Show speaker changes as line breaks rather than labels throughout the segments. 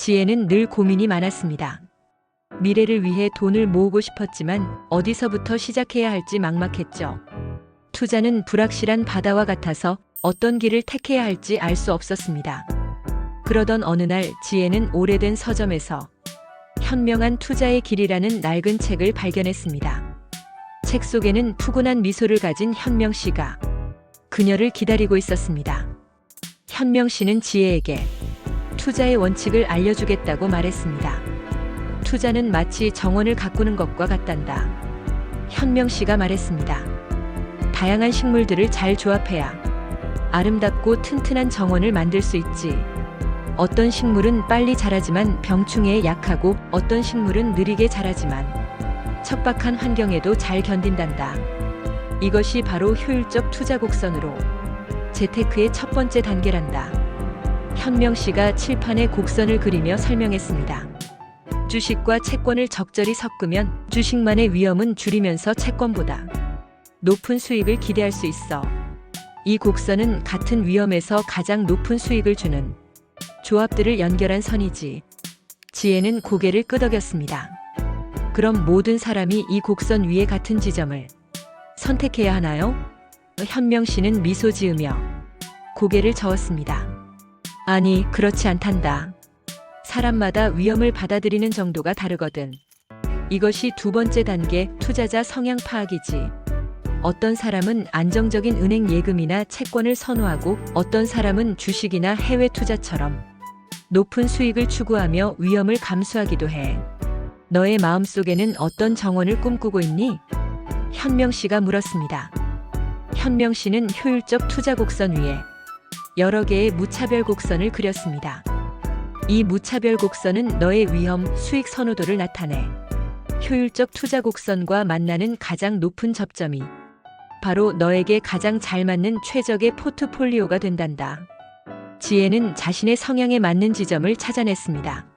지혜는 늘 고민이 많았습니다. 미래를 위해 돈을 모으고 싶었지만 어디서부터 시작해야 할지 막막했죠. 투자는 불확실한 바다와 같아서 어떤 길을 택해야 할지 알 수 없었습니다. 그러던 어느 날 지혜는 오래된 서점에서 현명한 투자의 길이라는 낡은 책을 발견했습니다. 책 속에는 푸근한 미소를 가진 현명 씨가 그녀를 기다리고 있었습니다. 현명 씨는 지혜에게 투자의 원칙을 알려주겠다고 말했습니다. 투자는 마치 정원을 가꾸는 것과 같단다. 현명 씨가 말했습니다. 다양한 식물들을 잘 조합해야 아름답고 튼튼한 정원을 만들 수 있지. 어떤 식물은 빨리 자라지만 병충해에 약하고 어떤 식물은 느리게 자라지만 척박한 환경에도 잘 견딘단다. 이것이 바로 효율적 투자 곡선으로 재테크의 첫 번째 단계란다. 현명 씨가 칠판에 곡선을 그리며 설명했습니다. 주식과 채권을 적절히 섞으면 주식만의 위험은 줄이면서 채권보다 높은 수익을 기대할 수 있어. 이 곡선은 같은 위험에서 가장 높은 수익을 주는 조합들을 연결한 선이지. 지혜는 고개를 끄덕였습니다. 그럼 모든 사람이 이 곡선 위에 같은 지점을 선택해야 하나요? 현명 씨는 미소 지으며 고개를 저었습니다. 아니, 그렇지 않단다. 사람마다 위험을 받아들이는 정도가 다르거든. 이것이 두 번째 단계 투자자 성향 파악이지. 어떤 사람은 안정적인 은행 예금이나 채권을 선호하고 어떤 사람은 주식이나 해외 투자처럼 높은 수익을 추구하며 위험을 감수하기도 해. 너의 마음속에는 어떤 정원을 꿈꾸고 있니? 현명 씨가 물었습니다. 현명 씨는 효율적 투자 곡선 위에 여러 개의 무차별 곡선을 그렸습니다. 이 무차별 곡선은 너의 위험, 수익 선호도를 나타내. 효율적 투자 곡선과 만나는 가장 높은 접점이 바로 너에게 가장 잘 맞는 최적의 포트폴리오가 된단다. 지혜는 자신의 성향에 맞는 지점을 찾아냈습니다.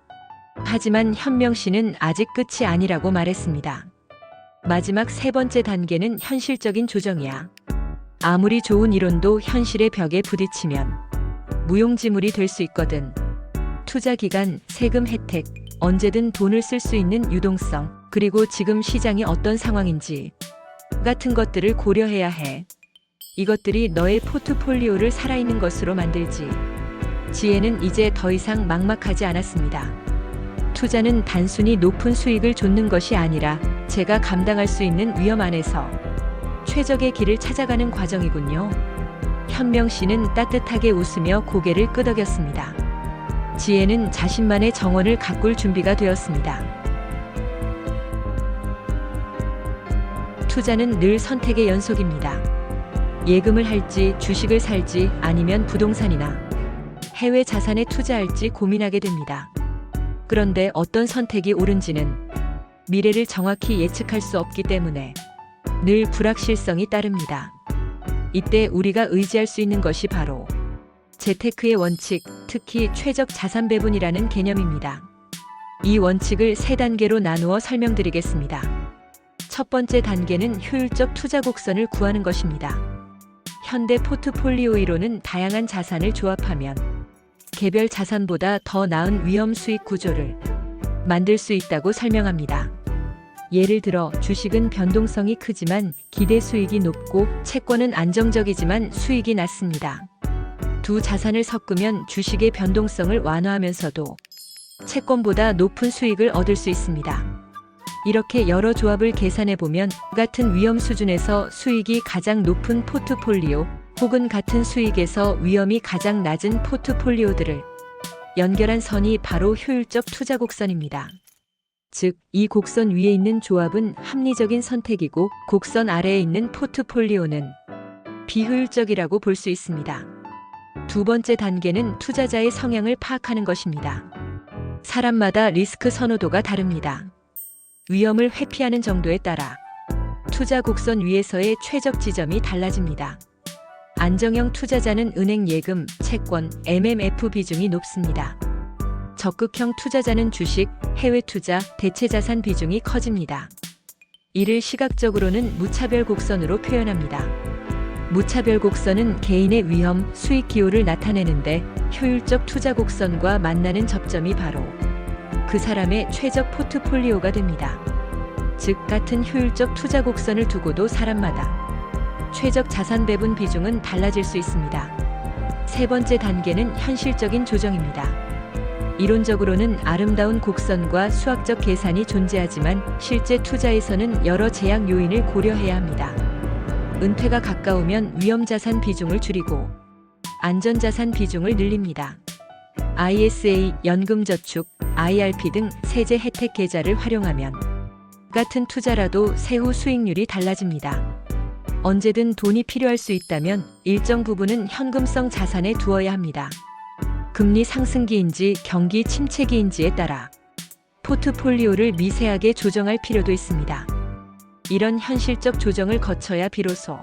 하지만 현명 씨는 아직 끝이 아니라고 말했습니다. 마지막 세 번째 단계는 현실적인 조정이야. 아무리 좋은 이론도 현실의 벽에 부딪히면 무용지물이 될 수 있거든. 투자 기간, 세금 혜택, 언제든 돈을 쓸 수 있는 유동성, 그리고 지금 시장이 어떤 상황인지 같은 것들을 고려해야 해. 이것들이 너의 포트폴리오를 살아있는 것으로 만들지. 지혜는 이제 더 이상 막막하지 않았습니다. 투자는 단순히 높은 수익을 좇는 것이 아니라 제가 감당할 수 있는 위험 안에서 최적의 길을 찾아가는 과정이군요. 현명 씨는 따뜻하게 웃으며 고개를 끄덕였습니다. 지혜는 자신만의 정원을 가꿀 준비가 되었습니다. 투자는 늘 선택의 연속입니다. 예금을 할지, 주식을 살지, 아니면 부동산이나 해외 자산에 투자할지 고민하게 됩니다. 그런데 어떤 선택이 옳은지는 미래를 정확히 예측할 수 없기 때문에 늘 불확실성이 따릅니다. 이때 우리가 의지할 수 있는 것이 바로 재테크의 원칙, 특히 최적 자산 배분이라는 개념입니다. 이 원칙을 세 단계로 나누어 설명드리겠습니다. 첫 번째 단계는 효율적 투자 곡선을 구하는 것입니다. 현대 포트폴리오 이론은 다양한 자산을 조합하면 개별 자산보다 더 나은 위험 수익 구조를 만들 수 있다고 설명합니다. 예를 들어 주식은 변동성이 크지만 기대 수익이 높고 채권은 안정적이지만 수익이 낮습니다. 두 자산을 섞으면 주식의 변동성을 완화하면서도 채권보다 높은 수익을 얻을 수 있습니다. 이렇게 여러 조합을 계산해 보면 같은 위험 수준에서 수익이 가장 높은 포트폴리오 혹은 같은 수익에서 위험이 가장 낮은 포트폴리오들을 연결한 선이 바로 효율적 투자 곡선입니다. 즉, 이 곡선 위에 있는 조합은 합리적인 선택이고 곡선 아래에 있는 포트폴리오는 비효율적이라고 볼 수 있습니다. 두 번째 단계는 투자자의 성향을 파악하는 것입니다. 사람마다 리스크 선호도가 다릅니다. 위험을 회피하는 정도에 따라 투자 곡선 위에서의 최적 지점이 달라집니다. 안정형 투자자는 은행 예금, 채권, MMF 비중이 높습니다. 적극형 투자자는 주식, 해외 투자, 대체 자산 비중이 커집니다. 이를 시각적으로는 무차별 곡선으로 표현합니다. 무차별 곡선은 개인의 위험, 수익 기호를 나타내는데 효율적 투자 곡선과 만나는 접점이 바로 그 사람의 최적 포트폴리오가 됩니다. 즉, 같은 효율적 투자 곡선을 두고도 사람마다 최적 자산 배분 비중은 달라질 수 있습니다. 세 번째 단계는 현실적인 조정입니다. 이론적으로는 아름다운 곡선과 수학적 계산이 존재하지만 실제 투자에서는 여러 제약 요인을 고려해야 합니다. 은퇴가 가까우면 위험자산 비중을 줄이고 안전자산 비중을 늘립니다. ISA, 연금저축, IRP 등 세제 혜택 계좌를 활용하면 같은 투자라도 세후 수익률이 달라집니다. 언제든 돈이 필요할 수 있다면 일정 부분은 현금성 자산에 두어야 합니다. 금리 상승기인지 경기 침체기인지에 따라 포트폴리오를 미세하게 조정할 필요도 있습니다. 이런 현실적 조정을 거쳐야 비로소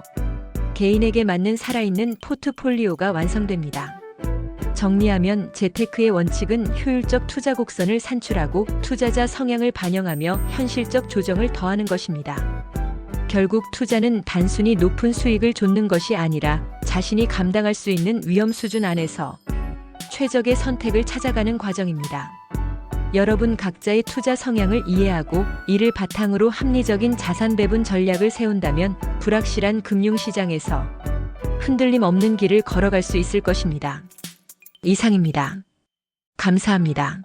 개인에게 맞는 살아있는 포트폴리오가 완성됩니다. 정리하면 재테크의 원칙은 효율적 투자 곡선을 산출하고 투자자 성향을 반영하며 현실적 조정을 더하는 것입니다. 결국 투자는 단순히 높은 수익을 좇는 것이 아니라 자신이 감당할 수 있는 위험 수준 안에서 최적의 선택을 찾아가는 과정입니다. 여러분 각자의 투자 성향을 이해하고 이를 바탕으로 합리적인 자산 배분 전략을 세운다면 불확실한 금융시장에서 흔들림 없는 길을 걸어갈 수 있을 것입니다. 이상입니다. 감사합니다.